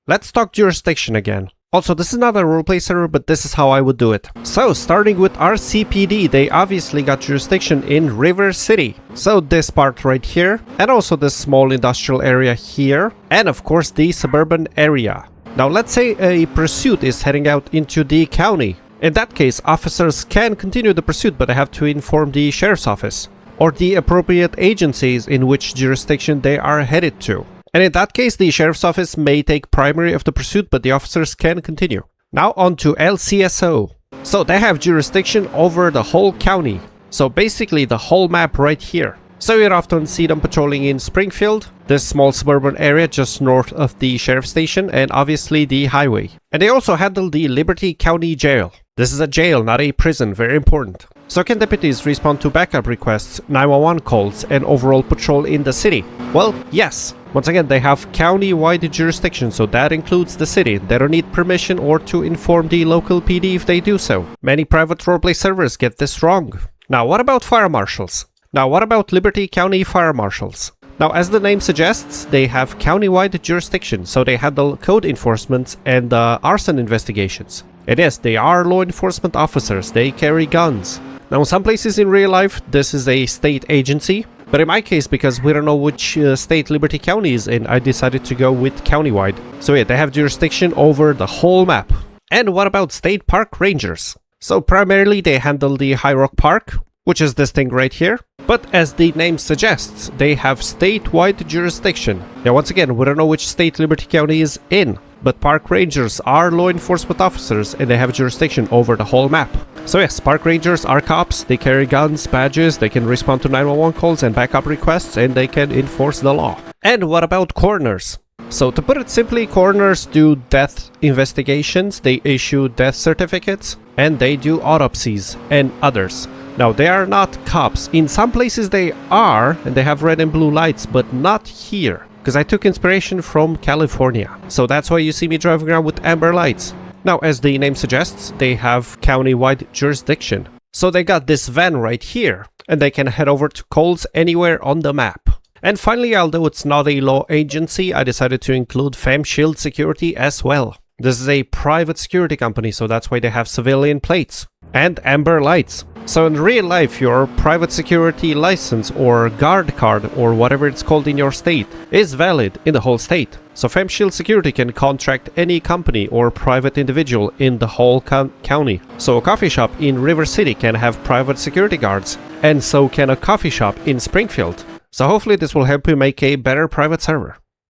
Let's talk jurisdiction again. Also, this is not a roleplay server, but this is how I would do it. So, starting with RCPD, they obviously got jurisdiction in River City. So this part right here, and also this small industrial area here, and of course the suburban area. Now let's say a pursuit is heading out into the county. In that case, officers can continue the pursuit, but they have to inform the sheriff's office, or the appropriate agencies in which jurisdiction they are headed to. And in that case, the sheriff's office may take primary of the pursuit, but the officers can continue. Now on to LCSO. So they have jurisdiction over the whole county. So basically the whole map right here. So you'd often see them patrolling in Springfield, this small suburban area just north of the sheriff's station, and obviously the highway. And they also handle the Liberty County Jail. This is a jail, not a prison, very important. So can deputies respond to backup requests, 911 calls, and overall patrol in the city? Well, yes. Once again, they have county-wide jurisdiction, so that includes the city. They don't need permission or to inform the local PD if they do so. Many private roleplay servers get this wrong. Now, what about fire marshals? Now, what about Liberty County Fire Marshals? Now, as the name suggests, they have county-wide jurisdiction, so they handle code enforcement and arson investigations. And yes, they are law enforcement officers. They carry guns. Now, in some places in real life, this is a state agency. But in my case, because we don't know which state Liberty County is in, I decided to go with countywide. So yeah, they have jurisdiction over the whole map. And what about state park rangers? So primarily they handle the High Rock Park, which is this thing right here. But as the name suggests, they have statewide jurisdiction. Now once again, we don't know which state Liberty County is in, but park rangers are law enforcement officers and they have jurisdiction over the whole map. So yes, park rangers are cops, they carry guns, badges, they can respond to 911 calls and backup requests, and they can enforce the law. And what about coroners? So to put it simply, coroners do death investigations, they issue death certificates, and they do autopsies and others. Now, they are not cops. In some places they are, and they have red and blue lights, but not here. Because I took inspiration from California. So that's why you see me driving around with amber lights. Now, as the name suggests, they have county-wide jurisdiction. So they got this van right here, and they can head over to calls anywhere on the map. And finally, although it's not a law agency, I decided to include FamShield Security as well. This is a private security company, so that's why they have civilian plates and amber lights. So in real life, your private security license or guard card or whatever it's called in your state is valid in the whole state. So FamShield Security can contract any company or private individual in the whole county. So a coffee shop in River City can have private security guards, and so can a coffee shop in Springfield. So hopefully this will help you make a better private server.